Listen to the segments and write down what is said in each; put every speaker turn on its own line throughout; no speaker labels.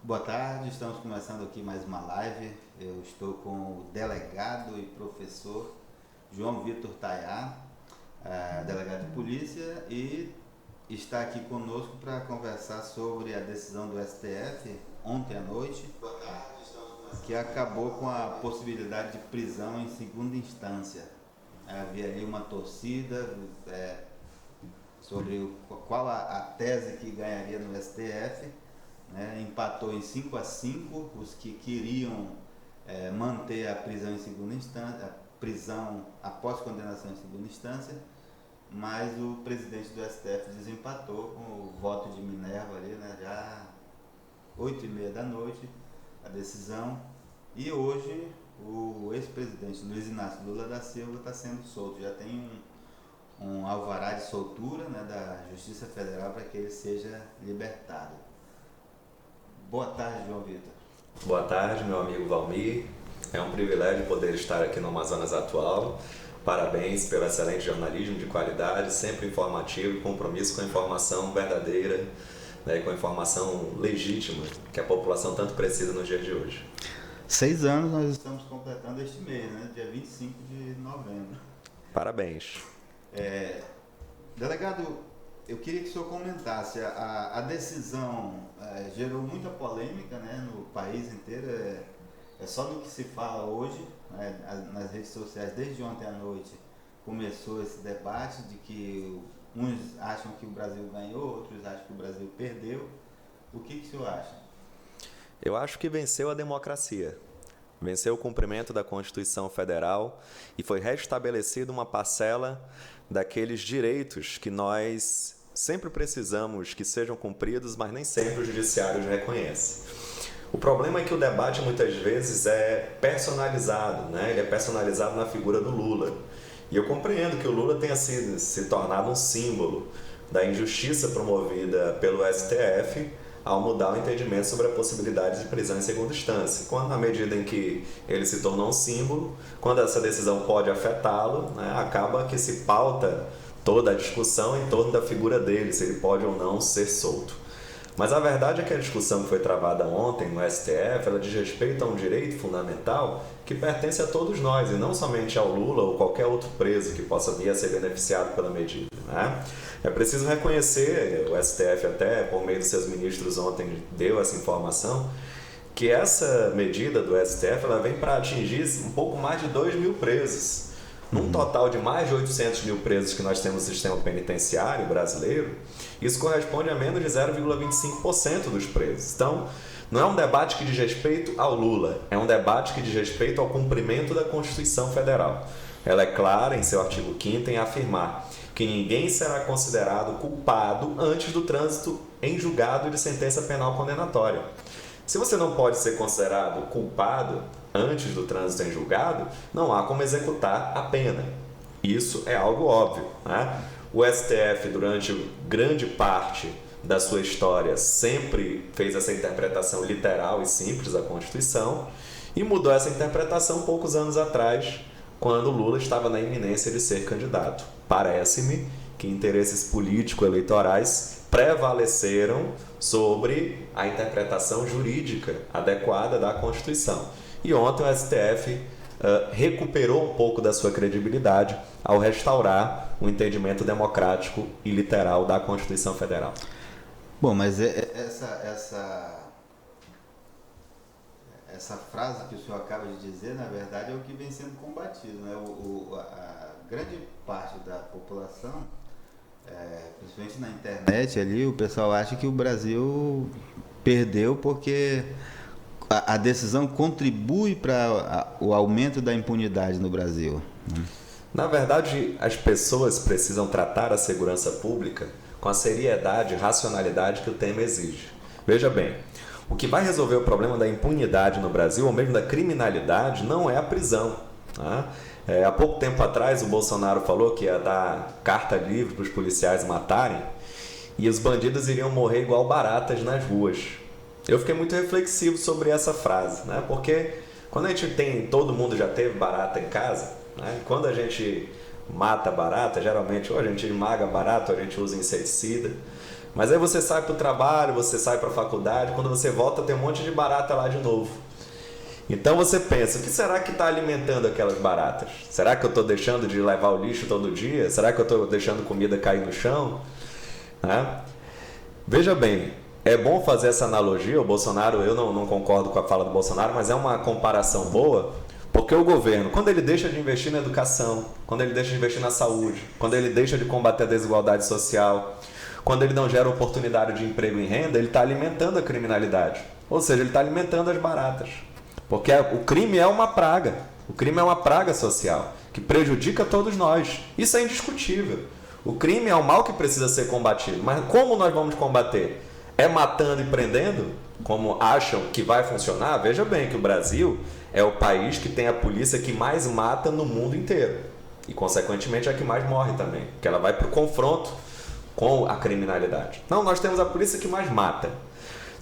Boa tarde, estamos começando aqui mais uma live. Eu estou com o delegado e professor João Vitor Tayá, delegado de polícia, e está aqui conosco para conversar sobre a decisão do STF ontem à noite, que acabou com a possibilidade de prisão em segunda instância. Havia ali uma torcida sobre qual a tese que ganharia no STF. Empatou em 5-5 os que queriam manter a prisão em segunda instância, a prisão após condenação em segunda instância, mas o presidente do STF desempatou com o voto de Minerva ali, já 8h30 da noite, a decisão. E hoje o ex-presidente Luiz Inácio Lula da Silva está sendo solto, já tem um alvará de soltura da Justiça Federal para que ele seja libertado. Boa tarde, João Vitor.
Boa tarde, meu amigo Valmir. É um privilégio poder estar aqui no Amazonas Atual. Parabéns pelo excelente jornalismo de qualidade, sempre informativo, compromisso com a informação verdadeira, com a informação legítima que a população tanto precisa nos dias de hoje.
6 anos nós estamos completando este mês, dia 25 de novembro.
Parabéns.
Delegado, eu queria que o senhor comentasse, a decisão gerou muita polêmica no país inteiro, é só do que se fala hoje, nas redes sociais, desde ontem à noite começou esse debate de que uns acham que o Brasil ganhou, outros acham que o Brasil perdeu. O que o senhor acha?
Eu acho que venceu a democracia, venceu o cumprimento da Constituição Federal e foi restabelecida uma parcela daqueles direitos que nós sempre precisamos que sejam cumpridos, mas nem sempre o judiciário os reconhece. O problema é que o debate muitas vezes é personalizado, ele é personalizado na figura do Lula. E eu compreendo que o Lula tenha se tornado um símbolo da injustiça promovida pelo STF ao mudar o entendimento sobre a possibilidade de prisão em segunda instância. Quando, na medida em que ele se tornou um símbolo, quando essa decisão pode afetá-lo, acaba que se pauta toda a discussão em torno da figura dele, se ele pode ou não ser solto. Mas a verdade é que a discussão que foi travada ontem no STF, ela diz respeito a um direito fundamental que pertence a todos nós, e não somente ao Lula ou qualquer outro preso que possa vir a ser beneficiado pela medida. É preciso reconhecer, o STF até, por meio dos seus ministros ontem, deu essa informação, que essa medida do STF ela vem para atingir um pouco mais de 2.000 presos. Num total de mais de 800 mil presos que nós temos no sistema penitenciário brasileiro, isso corresponde a menos de 0,25% dos presos. Então, não é um debate que diz respeito ao Lula, é um debate que diz respeito ao cumprimento da Constituição Federal. Ela é clara em seu artigo 5º em afirmar que ninguém será considerado culpado antes do trânsito em julgado de sentença penal condenatória. Se você não pode ser considerado culpado antes do trânsito em julgado, não há como executar a pena. Isso é algo óbvio. O STF, durante grande parte da sua história, sempre fez essa interpretação literal e simples da Constituição e mudou essa interpretação poucos anos atrás, quando Lula estava na iminência de ser candidato. Parece-me que interesses político-eleitorais prevaleceram sobre a interpretação jurídica adequada da Constituição. E ontem o STF recuperou um pouco da sua credibilidade ao restaurar o entendimento democrático e literal da Constituição Federal.
Bom, mas essa frase que o senhor acaba de dizer, na verdade, é o que vem sendo combatido. A grande parte da população, principalmente na internet ali, o pessoal acha que o Brasil perdeu porque a decisão contribui para o aumento da impunidade no Brasil.
Na verdade, as pessoas precisam tratar a segurança pública com a seriedade e racionalidade que o tema exige. Veja bem, o que vai resolver o problema da impunidade no Brasil, ou mesmo da criminalidade, não é a prisão. Há pouco tempo atrás, o Bolsonaro falou que ia dar carta livre para os policiais matarem e os bandidos iriam morrer igual baratas nas ruas. Eu fiquei muito reflexivo sobre essa frase, porque quando a gente todo mundo já teve barata em casa, quando a gente mata barata, geralmente ou a gente esmaga barata ou a gente usa inseticida, Mas aí você sai para o trabalho, você sai para a faculdade, quando você volta tem um monte de barata lá de novo. Então você pensa, o que será que está alimentando aquelas baratas? Será que eu estou deixando de levar o lixo todo dia? Será que eu estou deixando comida cair no chão? Veja bem, é bom fazer essa analogia. O Bolsonaro, eu não concordo com a fala do Bolsonaro, mas é uma comparação boa, porque o governo, quando ele deixa de investir na educação, quando ele deixa de investir na saúde, quando ele deixa de combater a desigualdade social, quando ele não gera oportunidade de emprego e renda, ele está alimentando a criminalidade. Ou seja, ele está alimentando as baratas. Porque o crime é uma praga. O crime é uma praga social que prejudica todos nós. Isso é indiscutível. O crime é um mal que precisa ser combatido. Mas como nós vamos combater? É matando e prendendo? Como acham que vai funcionar? Veja bem que o Brasil é o país que tem a polícia que mais mata no mundo inteiro. E, consequentemente, é a que mais morre também. Porque ela vai para o confronto com a criminalidade. Não, nós temos a polícia que mais mata.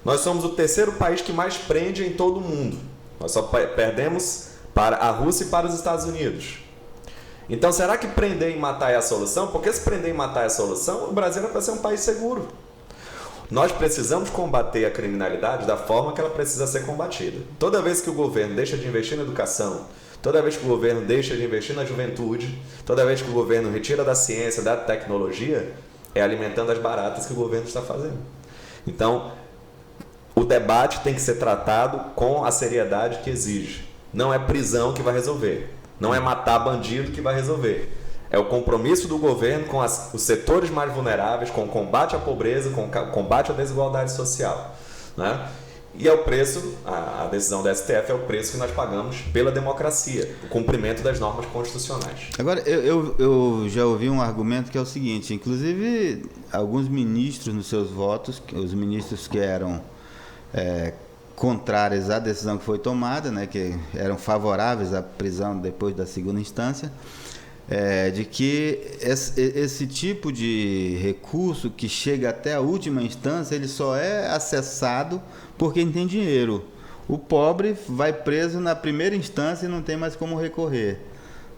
Nós somos o terceiro país que mais prende em todo o mundo. Nós só perdemos para a Rússia e para os Estados Unidos. Então, será que prender e matar é a solução? Porque se prender e matar é a solução, o Brasil é para ser um país seguro. Nós precisamos combater a criminalidade da forma que ela precisa ser combatida. Toda vez que o governo deixa de investir na educação, toda vez que o governo deixa de investir na juventude, toda vez que o governo retira da ciência, da tecnologia, é alimentando as baratas que o governo está fazendo. Então, o debate tem que ser tratado com a seriedade que exige. Não é prisão que vai resolver. Não é matar bandido que vai resolver. É o compromisso do governo com os setores mais vulneráveis, com o combate à pobreza, com o combate à desigualdade social. Né? E é o preço, a decisão da STF é o preço que nós pagamos pela democracia, o cumprimento das normas constitucionais.
Agora, eu já ouvi um argumento que é o seguinte, inclusive alguns ministros nos seus votos, os ministros que eram contrários à decisão que foi tomada, né, que eram favoráveis à prisão depois da segunda instância, de que esse tipo de recurso que chega até a última instância, ele só é acessado por quem tem dinheiro. O pobre vai preso na primeira instância e não tem mais como recorrer.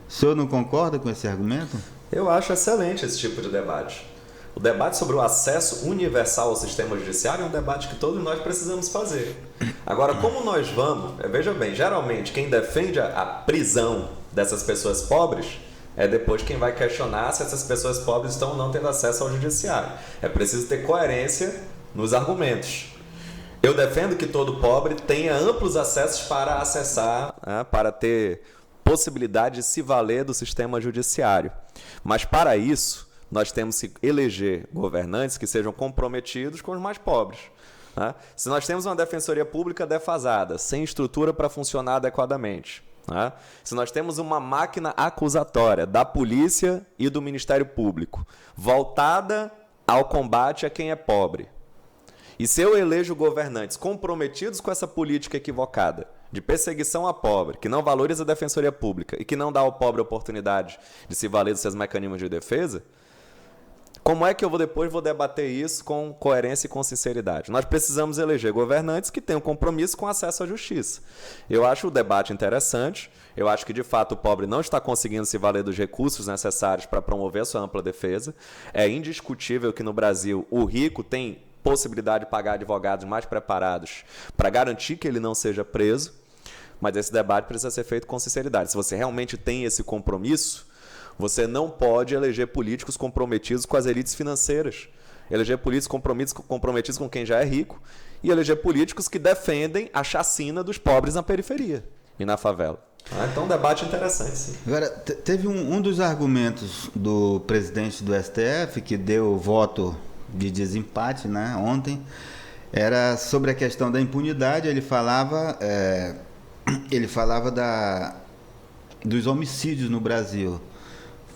O senhor não concorda com esse argumento?
Eu acho excelente esse tipo de debate. O debate sobre o acesso universal ao sistema judiciário é um debate que todos nós precisamos fazer. Agora, como nós vamos... Veja bem, geralmente quem defende a prisão dessas pessoas pobres é depois quem vai questionar se essas pessoas pobres estão ou não tendo acesso ao judiciário. É preciso ter coerência nos argumentos. Eu defendo que todo pobre tenha amplos acessos para acessar, para ter possibilidade de se valer do sistema judiciário. Mas para isso, nós temos que eleger governantes que sejam comprometidos com os mais pobres. Se nós temos uma defensoria pública defasada, sem estrutura para funcionar adequadamente, se nós temos uma máquina acusatória da polícia e do Ministério Público voltada ao combate a quem é pobre, e se eu elejo governantes comprometidos com essa política equivocada de perseguição a pobre, que não valoriza a defensoria pública e que não dá ao pobre a oportunidade de se valer dos seus mecanismos de defesa, como é que eu depois vou debater isso com coerência e com sinceridade? Nós precisamos eleger governantes que tenham compromisso com acesso à justiça. Eu acho o debate interessante, eu acho que de fato o pobre não está conseguindo se valer dos recursos necessários para promover a sua ampla defesa. É indiscutível que no Brasil o rico tem possibilidade de pagar advogados mais preparados para garantir que ele não seja preso, mas esse debate precisa ser feito com sinceridade. Se você realmente tem esse compromisso, você não pode eleger políticos comprometidos com as elites financeiras, eleger políticos comprometidos com quem já é rico e eleger políticos que defendem a chacina dos pobres na periferia e na favela. Então, um debate interessante, sim.
Agora, teve um dos argumentos do presidente do STF, que deu o voto de desempate, né, ontem, era sobre a questão da impunidade. Ele falava dos homicídios no Brasil.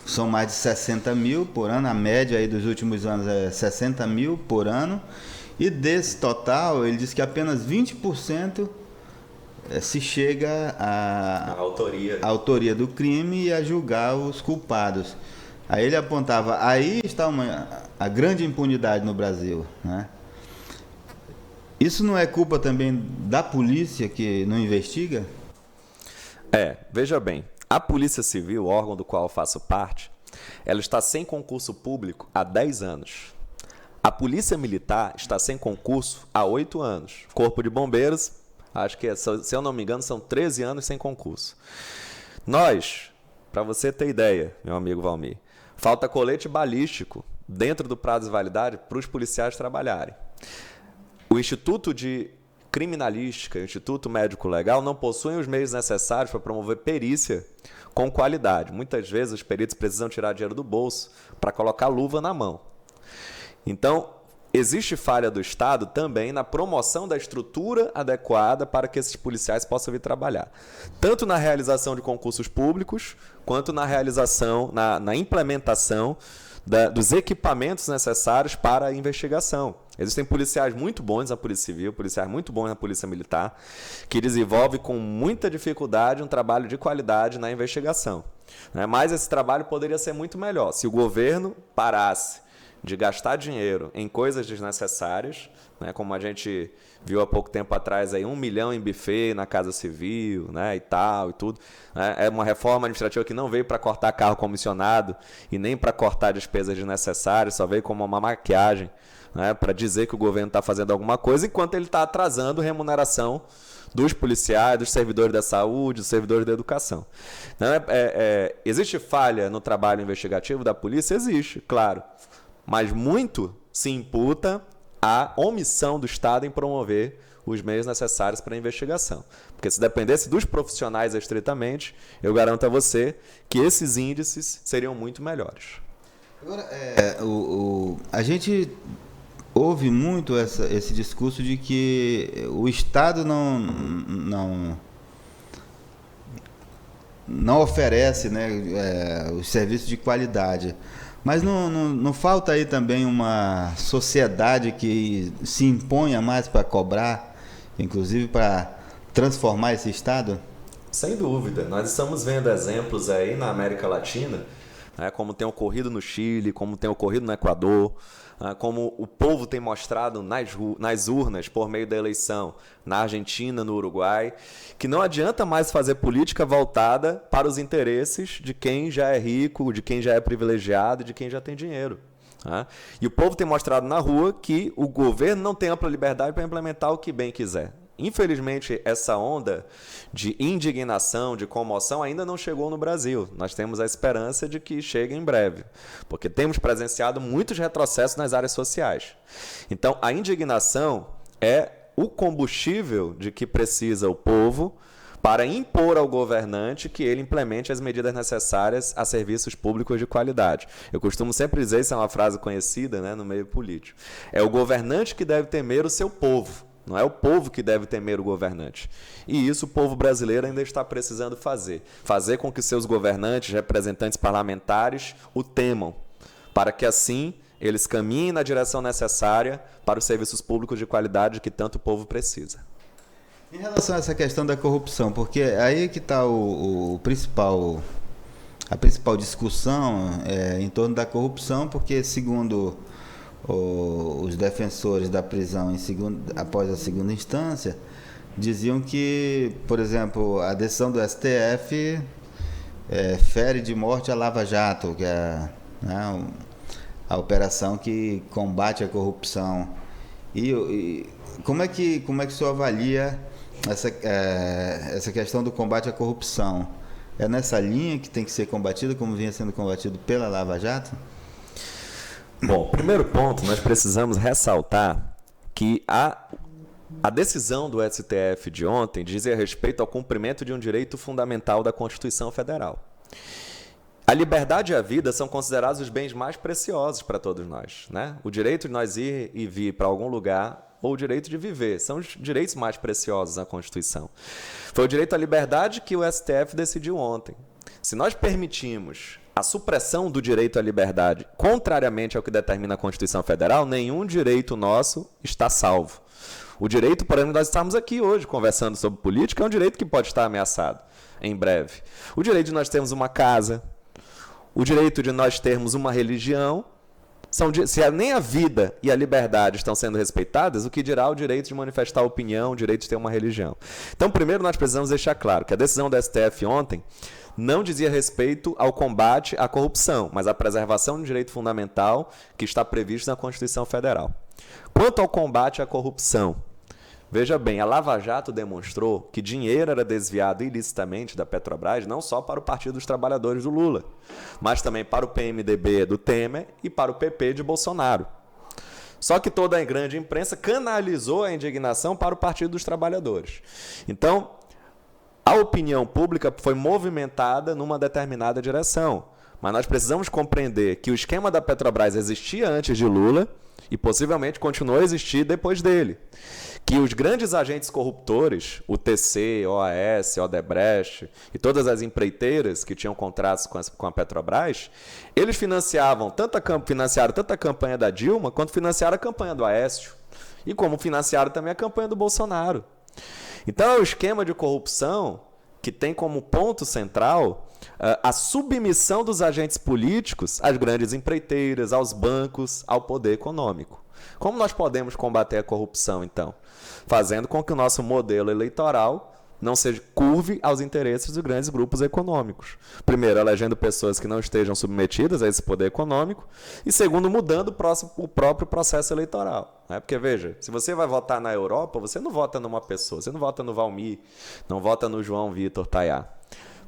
São mais de 60 mil por ano, a média aí dos últimos anos é 60 mil por ano, e desse total, ele diz que apenas 20% se chega à autoria do crime e a julgar os culpados. Aí ele apontava, aí está a grande impunidade no Brasil, né? Isso não é culpa também da polícia que não investiga?
Veja bem, a Polícia Civil, órgão do qual eu faço parte, ela está sem concurso público há 10 anos. A Polícia Militar está sem concurso há 8 anos. Corpo de Bombeiros, acho que, se eu não me engano, são 13 anos sem concurso. Nós, para você ter ideia, meu amigo Valmir, falta colete balístico dentro do prazo de validade para os policiais trabalharem. O Instituto de Criminalística e o Instituto Médico Legal não possuem os meios necessários para promover perícia com qualidade. Muitas vezes os peritos precisam tirar dinheiro do bolso para colocar luva na mão. Então, existe falha do Estado também na promoção da estrutura adequada para que esses policiais possam vir trabalhar. Tanto na realização de concursos públicos, quanto na realização, na implementação dos equipamentos necessários para a investigação. Existem policiais muito bons na Polícia Civil, policiais muito bons na Polícia Militar, que desenvolvem com muita dificuldade um trabalho de qualidade na investigação. Mas esse trabalho poderia ser muito melhor se o governo parasse de gastar dinheiro em coisas desnecessárias, como a gente viu há pouco tempo atrás, aí, 1 milhão em buffet na Casa Civil, e tal, e tudo. É uma reforma administrativa que não veio para cortar carro comissionado e nem para cortar despesas desnecessárias, só veio como uma maquiagem, para dizer que o governo está fazendo alguma coisa, enquanto ele está atrasando a remuneração dos policiais, dos servidores da saúde, dos servidores da educação. Existe falha no trabalho investigativo da polícia? Existe, claro. Mas muito se imputa à omissão do Estado em promover os meios necessários para a investigação. Porque se dependesse dos profissionais estritamente, eu garanto a você que esses índices seriam muito melhores.
Agora, a gente ouve muito esse discurso de que o Estado não oferece, os serviços de qualidade. Mas não falta aí também uma sociedade que se imponha mais para cobrar, inclusive para transformar esse Estado?
Sem dúvida. Nós estamos vendo exemplos aí na América Latina, como tem ocorrido no Chile, como tem ocorrido no Equador, como o povo tem mostrado nas urnas por meio da eleição na Argentina, no Uruguai, que não adianta mais fazer política voltada para os interesses de quem já é rico, de quem já é privilegiado, de quem já tem dinheiro. E o povo tem mostrado na rua que o governo não tem ampla liberdade para implementar o que bem quiser. Infelizmente, essa onda de indignação, de comoção, ainda não chegou no Brasil. Nós temos a esperança de que chegue em breve, porque temos presenciado muitos retrocessos nas áreas sociais. Então, a indignação é o combustível de que precisa o povo para impor ao governante que ele implemente as medidas necessárias a serviços públicos de qualidade. Eu costumo sempre dizer, isso é uma frase conhecida, no meio político, é o governante que deve temer o seu povo. Não é o povo que deve temer o governante. E isso o povo brasileiro ainda está precisando fazer. Fazer com que seus governantes, representantes parlamentares, o temam, para que assim eles caminhem na direção necessária para os serviços públicos de qualidade que tanto o povo precisa.
Em relação a essa questão da corrupção, porque aí que está a principal discussão em torno da corrupção, porque segundo os defensores da prisão após a segunda instância diziam que, por exemplo, a decisão do STF fere de morte a Lava Jato, que é a operação que combate a corrupção. E como é que o senhor avalia essa questão do combate à corrupção? É nessa linha que tem que ser combatido, como vinha sendo combatido pela Lava Jato?
Bom, primeiro ponto, nós precisamos ressaltar que a decisão do STF de ontem dizia respeito ao cumprimento de um direito fundamental da Constituição Federal. A liberdade e a vida são considerados os bens mais preciosos para todos nós. O direito de nós ir e vir para algum lugar ou o direito de viver são os direitos mais preciosos na Constituição. Foi o direito à liberdade que o STF decidiu ontem. Se nós permitimos a supressão do direito à liberdade, contrariamente ao que determina a Constituição Federal, nenhum direito nosso está salvo. O direito, por exemplo, nós estamos aqui hoje conversando sobre política, é um direito que pode estar ameaçado em breve. O direito de nós termos uma casa, o direito de nós termos uma religião, Se nem a vida e a liberdade estão sendo respeitadas, o que dirá o direito de manifestar opinião, o direito de ter uma religião? Então, primeiro, nós precisamos deixar claro que a decisão do STF ontem não dizia respeito ao combate à corrupção, mas à preservação do direito fundamental que está previsto na Constituição Federal. Quanto ao combate à corrupção, veja bem, a Lava Jato demonstrou que dinheiro era desviado ilicitamente da Petrobras não só para o Partido dos Trabalhadores do Lula, mas também para o PMDB do Temer e para o PP de Bolsonaro. Só que toda a grande imprensa canalizou a indignação para o Partido dos Trabalhadores. Então, a opinião pública foi movimentada numa determinada direção. Mas nós precisamos compreender que o esquema da Petrobras existia antes de Lula e possivelmente continuou a existir depois dele. Que os grandes agentes corruptores, o TC, OAS, Odebrecht e todas as empreiteiras que tinham contratos com a Petrobras, eles financiaram tanto a campanha da Dilma quanto financiaram a campanha do Aécio. E como financiaram também a campanha do Bolsonaro. Então é o esquema de corrupção que tem como ponto central a submissão dos agentes políticos às grandes empreiteiras, aos bancos, ao poder econômico. Como nós podemos combater a corrupção, então? Fazendo com que o nosso modelo eleitoral não seja curve aos interesses dos grandes grupos econômicos. Primeiro, elegendo pessoas que não estejam submetidas a esse poder econômico. E segundo, mudando o próprio processo eleitoral. Porque, veja, se você vai votar na Europa, você não vota numa pessoa, você não vota no Valmir, não vota no João Vitor Tayá.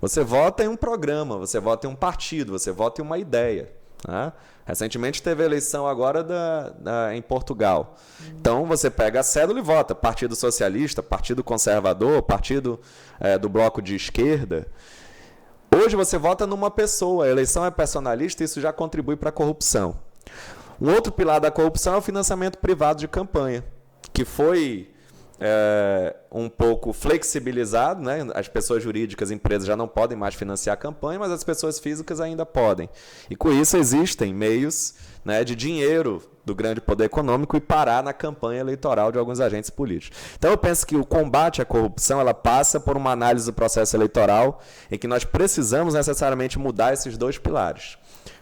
Você vota em um programa, você vota em um partido, você vota em uma ideia. Recentemente teve a eleição agora em Portugal. Então você pega a cédula e vota. Partido Socialista, Partido Conservador, Partido do Bloco de Esquerda. Hoje você vota numa pessoa, a eleição é personalista e isso já contribui para a corrupção. Um outro pilar da corrupção é o financiamento privado de campanha, que foi um pouco flexibilizado, né? As pessoas jurídicas, empresas já não podem mais financiar a campanha, mas as pessoas físicas ainda podem. E com isso existem meios, né, de dinheiro do grande poder econômico e parar na campanha eleitoral de alguns agentes políticos. Então eu penso que o combate à corrupção ela passa por uma análise do processo eleitoral em que nós precisamos necessariamente mudar esses dois pilares.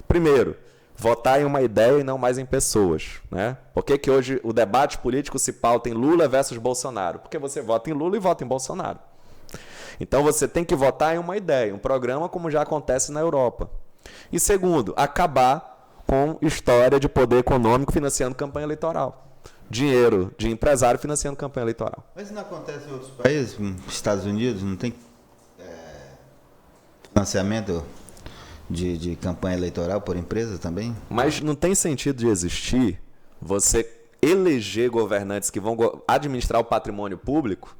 Primeiro, votar em uma ideia e não mais em pessoas. Né? Por que hoje o debate político se pauta em Lula versus Bolsonaro? Porque você vota em Lula e vota em Bolsonaro. Então você tem que votar em uma ideia, um programa como já acontece na Europa. E segundo, acabar com história de poder econômico financiando campanha eleitoral. Dinheiro de empresário financiando campanha eleitoral.
Mas isso não acontece em outros países, Estados Unidos, não tem financiamento de campanha eleitoral por empresa também?
Mas não tem sentido de existir você eleger governantes que vão administrar o patrimônio público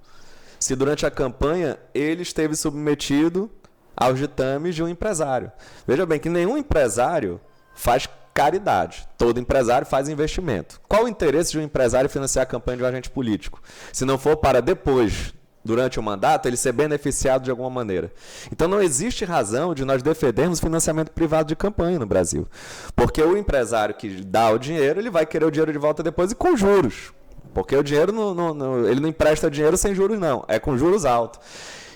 se durante a campanha ele esteve submetido aos ditames de um empresário. Veja bem que nenhum empresário faz caridade. Todo empresário faz investimento. Qual o interesse de um empresário financiar a campanha de um agente político? Se não for para depois, durante o mandato, ele ser beneficiado de alguma maneira. Então não existe razão de nós defendermos financiamento privado de campanha no Brasil. Porque o empresário que dá o dinheiro, ele vai querer o dinheiro de volta depois e com juros. Porque o dinheiro ele não empresta dinheiro sem juros, não. É com juros altos.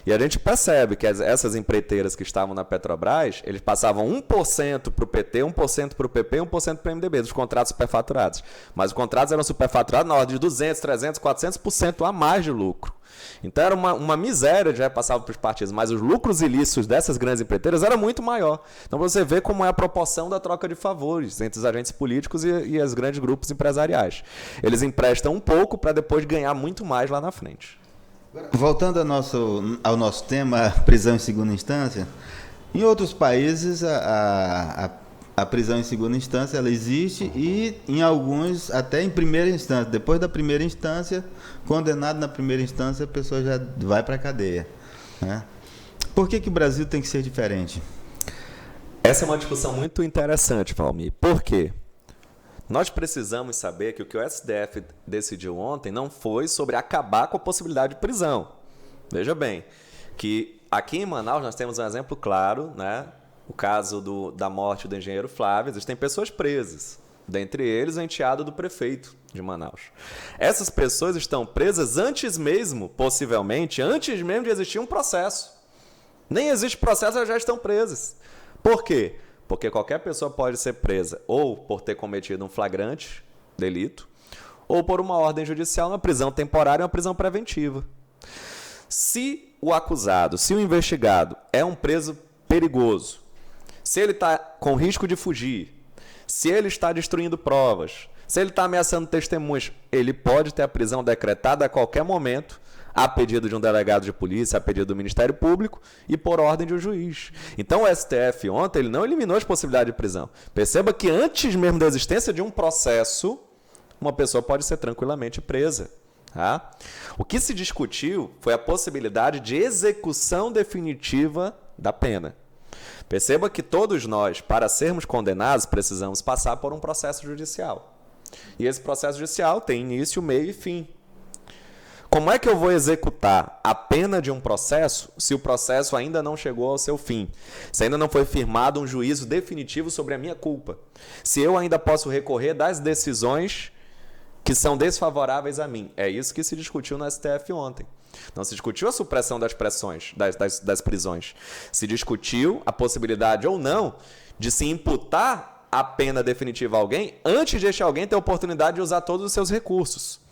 E a gente percebe que essas empreiteiras que estavam na Petrobras, eles passavam 1% para o PT, 1% para o PP e 1% para o MDB, dos contratos superfaturados. Mas os contratos eram superfaturados na ordem de 200%, 300%, 400% a mais de lucro. Então era uma miséria de repassar para os partidos, mas os lucros ilícitos dessas grandes empreiteiras era muito maior. Então você vê como é a proporção da troca de favores entre os agentes políticos e os grandes grupos empresariais. Eles emprestam um pouco para depois ganhar muito mais lá na frente.
Voltando ao nosso tema, prisão em segunda instância, em outros países a prisão em segunda instância ela existe e em alguns até em primeira instância. Depois da primeira instância, condenado na primeira instância, a pessoa já vai para a cadeia. Né? Por que o Brasil tem que ser diferente?
Essa é uma discussão muito interessante, Valmir. Por quê? Nós precisamos saber que o que o STF decidiu ontem não foi sobre acabar com a possibilidade de prisão. Veja bem, que aqui em Manaus nós temos um exemplo claro, né? O caso da morte do engenheiro Flávio, existem pessoas presas, dentre eles o enteado do prefeito de Manaus. Essas pessoas estão presas antes mesmo, possivelmente, antes mesmo de existir um processo. Nem existe processo, elas já estão presas. Por quê? Porque qualquer pessoa pode ser presa ou por ter cometido um flagrante delito, ou por uma ordem judicial, uma prisão temporária ou uma prisão preventiva. Se o acusado, se o investigado é um preso perigoso, se ele está com risco de fugir, se ele está destruindo provas, se ele está ameaçando testemunhas, ele pode ter a prisão decretada a qualquer momento, a pedido de um delegado de polícia, a pedido do Ministério Público e por ordem de um juiz. Então o STF ontem ele não eliminou as possibilidades de prisão. Perceba que antes mesmo da existência de um processo, uma pessoa pode ser tranquilamente presa. Tá? O que se discutiu foi a possibilidade de execução definitiva da pena. Perceba que todos nós, para sermos condenados, precisamos passar por um processo judicial. E esse processo judicial tem início, meio e fim. Como é que eu vou executar a pena de um processo se o processo ainda não chegou ao seu fim? Se ainda não foi firmado um juízo definitivo sobre a minha culpa? Se eu ainda posso recorrer das decisões que são desfavoráveis a mim? É isso que se discutiu no STF ontem. Não se discutiu a supressão das prisões. Se discutiu a possibilidade ou não de se imputar a pena definitiva a alguém antes de este alguém ter a oportunidade de usar todos os seus recursos.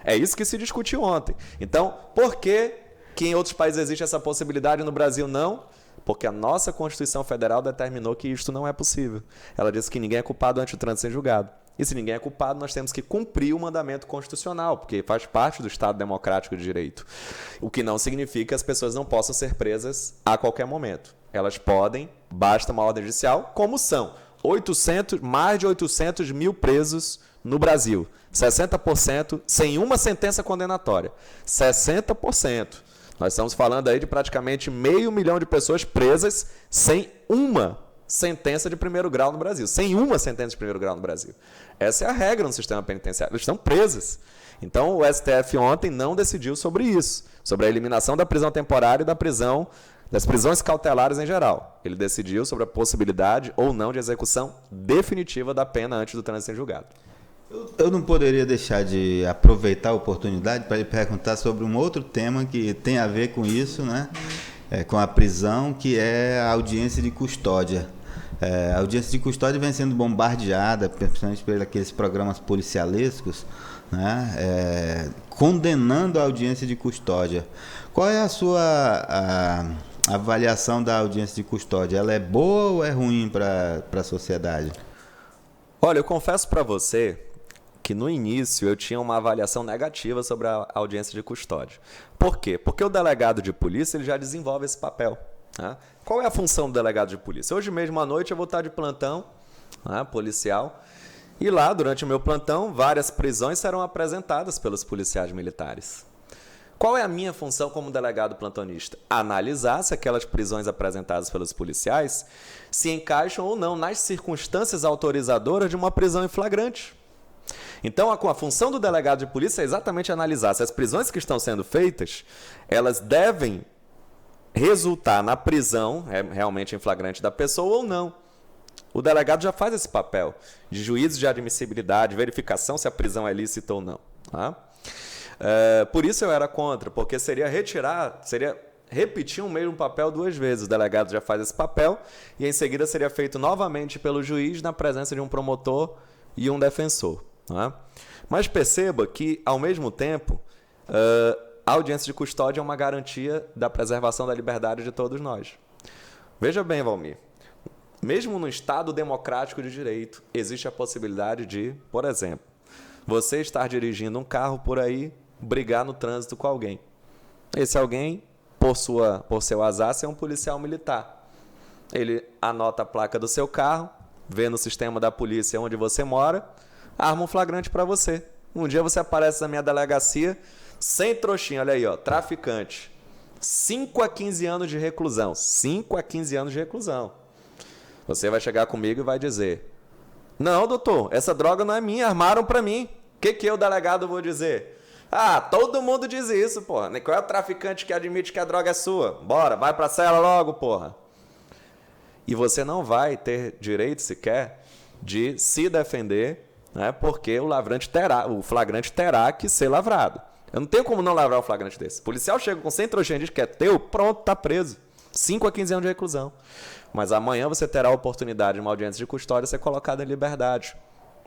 É isso que se discutiu ontem. Então, por que em outros países existe essa possibilidade e no Brasil não? Porque a nossa Constituição Federal determinou que isto não é possível. Ela disse que ninguém é culpado antes do trânsito ser julgado. E se ninguém é culpado, nós temos que cumprir o mandamento constitucional, porque faz parte do Estado Democrático de Direito. O que não significa que as pessoas não possam ser presas a qualquer momento. Elas podem, basta uma ordem judicial, como são mais de 800 mil presos no Brasil. 60% sem uma sentença condenatória. 60%. Nós estamos falando aí de praticamente 500 mil de pessoas presas sem uma sentença de primeiro grau no Brasil. Sem uma sentença de primeiro grau no Brasil. Essa é a regra no sistema penitenciário. Eles estão presas. Então, o STF ontem não decidiu sobre isso, sobre a eliminação da prisão temporária e das prisões cautelares em geral. Ele decidiu sobre a possibilidade ou não de execução definitiva da pena antes do trânsito ser julgado.
Eu não poderia deixar de aproveitar a oportunidade para lhe perguntar sobre um outro tema que tem a ver com isso, né? Com a prisão, que é a audiência de custódia. A audiência de custódia vem sendo bombardeada, principalmente por aqueles programas policialescos, né? Condenando a audiência de custódia. Qual é a sua avaliação da audiência de custódia? Ela é boa ou é ruim para a sociedade?
Olha, eu confesso para você que no início eu tinha uma avaliação negativa sobre a audiência de custódia. Por quê? Porque o delegado de polícia ele já desenvolve esse papel. Né? Qual é a função do delegado de polícia? Hoje mesmo à noite eu vou estar de plantão, né, policial, e lá, durante o meu plantão, várias prisões serão apresentadas pelos policiais militares. Qual é a minha função como delegado plantonista? Analisar se aquelas prisões apresentadas pelos policiais se encaixam ou não nas circunstâncias autorizadoras de uma prisão em flagrante. Então, a função do delegado de polícia é exatamente analisar se as prisões que estão sendo feitas, elas devem resultar na prisão, realmente em flagrante da pessoa ou não. O delegado já faz esse papel de juízo de admissibilidade, verificação se a prisão é lícita ou não. Tá? Por isso eu era contra, porque seria repetir o mesmo papel duas vezes. O delegado já faz esse papel e em seguida seria feito novamente pelo juiz na presença de um promotor e um defensor. Tá? Mas perceba que, ao mesmo tempo, a audiência de custódia é uma garantia da preservação da liberdade de todos nós. Veja bem, Valmir, mesmo no Estado democrático de direito, existe a possibilidade de, por exemplo, você estar dirigindo um carro por aí, brigar no trânsito com alguém. Esse alguém, por seu azar, é um policial militar. Ele anota a placa do seu carro, vê no sistema da polícia onde você mora, arma um flagrante para você. Um dia você aparece na minha delegacia, sem trouxinha, olha aí, ó, traficante. 5 a 15 anos de reclusão. 5 a 15 anos de reclusão. Você vai chegar comigo e vai dizer: não, doutor, essa droga não é minha, armaram para mim. O que eu, delegado, vou dizer? Todo mundo diz isso, porra. Qual é o traficante que admite que a droga é sua? Bora, vai pra cela logo, porra. E você não vai ter direito sequer de se defender, né, porque o flagrante terá que ser lavrado. Eu não tenho como não lavrar um flagrante desse. O policial chega com 100 trouxinhas e diz que é teu, pronto, tá preso. 5 a 15 anos de reclusão. Mas amanhã você terá a oportunidade de uma audiência de custódia ser colocada em liberdade.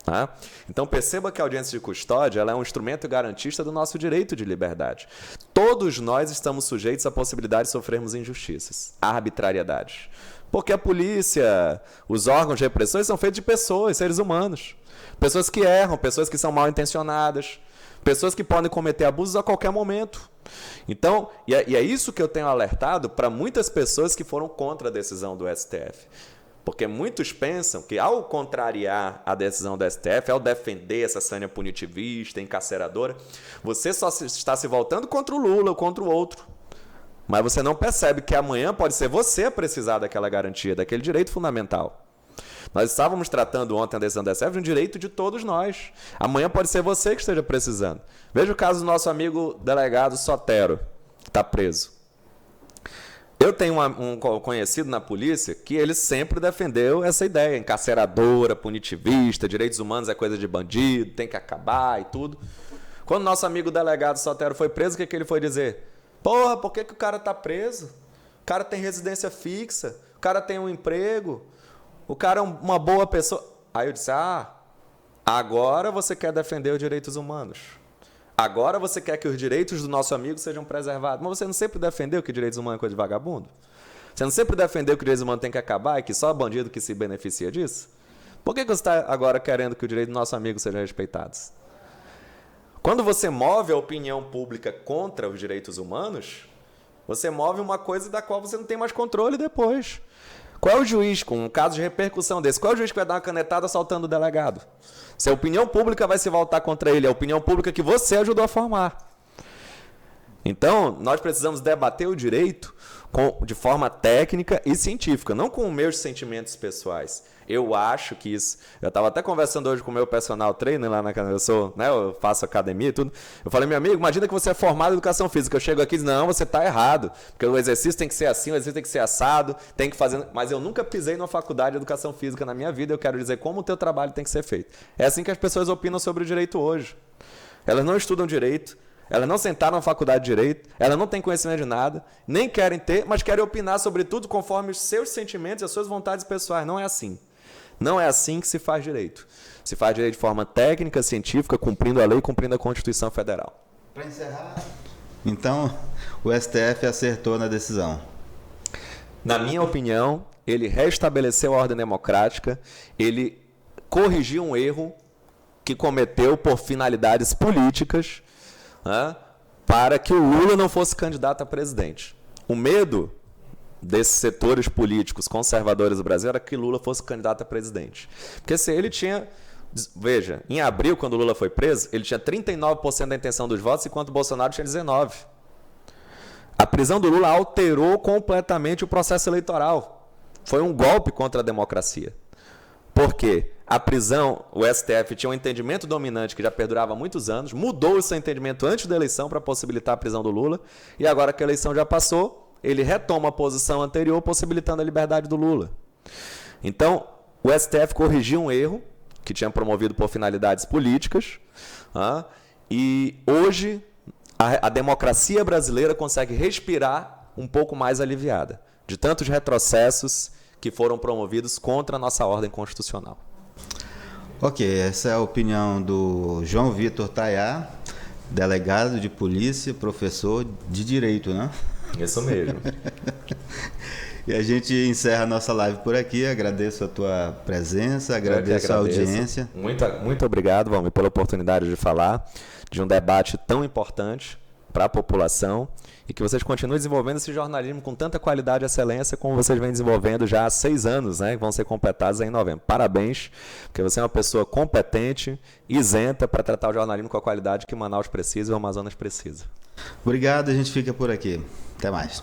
Tá? Então perceba que a audiência de custódia ela é um instrumento garantista do nosso direito de liberdade. Todos nós estamos sujeitos à possibilidade de sofrermos injustiças, arbitrariedades. Porque a polícia, os órgãos repressores são feitos de pessoas, seres humanos. Pessoas que erram, pessoas que são mal intencionadas, pessoas que podem cometer abusos a qualquer momento. Então, e é isso que eu tenho alertado para muitas pessoas que foram contra a decisão do STF. Porque muitos pensam que, ao contrariar a decisão do STF, ao defender essa sanha punitivista, encarceradora, você só está se voltando contra o Lula ou contra o outro. Mas você não percebe que amanhã pode ser você a precisar daquela garantia, daquele direito fundamental. Nós estávamos tratando ontem a decisão do STF de um direito de todos nós. Amanhã pode ser você que esteja precisando. Veja o caso do nosso amigo delegado Sotero, que está preso. Eu tenho um conhecido na polícia que ele sempre defendeu essa ideia, encarceradora, punitivista, direitos humanos é coisa de bandido, tem que acabar e tudo. Quando nosso amigo delegado Sotero foi preso, o que ele foi dizer? Porra, por que o cara está preso? O cara tem residência fixa, o cara tem um emprego, o cara é uma boa pessoa. Aí eu disse, agora você quer defender os direitos humanos. Agora você quer que os direitos do nosso amigo sejam preservados. Mas você não sempre defendeu que direitos humanos é coisa de vagabundo? Você não sempre defendeu que direitos humanos tem que acabar e que só bandido que se beneficia disso? Por que você está agora querendo que o direito do nosso amigo seja respeitado? Quando você move a opinião pública contra os direitos humanos, você move uma coisa da qual você não tem mais controle depois. Qual é o juiz, com um caso de repercussão desse, qual é o juiz que vai dar uma canetada assaltando o delegado? Se a opinião pública vai se voltar contra ele, é a opinião pública que você ajudou a formar. Então, nós precisamos debater o direito de forma técnica e científica, não com meus sentimentos pessoais. Eu acho que isso... Eu estava até conversando hoje com o meu personal trainer lá na academia, eu faço academia e tudo. Eu falei, meu amigo, imagina que você é formado em educação física. Eu chego aqui e digo, não, você está errado, porque o exercício tem que ser assim, o exercício tem que ser assado, tem que fazer... Mas eu nunca pisei numa faculdade de educação física na minha vida, eu quero dizer como o teu trabalho tem que ser feito. É assim que as pessoas opinam sobre o direito hoje. Elas não estudam direito, elas não sentaram na faculdade de direito, elas não têm conhecimento de nada, nem querem ter, mas querem opinar sobre tudo conforme os seus sentimentos e as suas vontades pessoais. Não é assim. Não é assim que se faz direito. Se faz direito de forma técnica, científica, cumprindo a lei e cumprindo a Constituição Federal.
Para encerrar, então, o STF acertou na decisão.
Na minha opinião, ele restabeleceu a ordem democrática, ele corrigiu um erro que cometeu por finalidades políticas, né, para que o Lula não fosse candidato a presidente. O medo desses setores políticos conservadores do Brasil era que Lula fosse candidato a presidente. Porque se ele tinha... Veja, em abril, quando o Lula foi preso, ele tinha 39% da intenção dos votos, enquanto o Bolsonaro tinha 19%. A prisão do Lula alterou completamente o processo eleitoral. Foi um golpe contra a democracia. Por quê? A prisão, o STF tinha um entendimento dominante que já perdurava há muitos anos, mudou o seu entendimento antes da eleição para possibilitar a prisão do Lula, e agora que a eleição já passou, ele retoma a posição anterior, possibilitando a liberdade do Lula. Então, o STF corrigiu um erro que tinha promovido por finalidades políticas, e hoje a democracia brasileira consegue respirar um pouco mais aliviada de tantos retrocessos que foram promovidos contra a nossa ordem constitucional.
Ok, essa é a opinião do João Vitor Tayá, delegado de polícia, professor de direito, né?
Isso mesmo.
E a gente encerra a nossa live por aqui. Agradeço a tua presença, agradeço a audiência.
Muito obrigado, Valmir, pela oportunidade de falar de um debate tão importante para a população e que vocês continuem desenvolvendo esse jornalismo com tanta qualidade e excelência como vocês vêm desenvolvendo já há 6 anos, né, que vão ser completados em novembro. Parabéns, porque você é uma pessoa competente, isenta para tratar o jornalismo com a qualidade que Manaus precisa e o Amazonas precisa.
Obrigado, a gente fica por aqui. Até mais.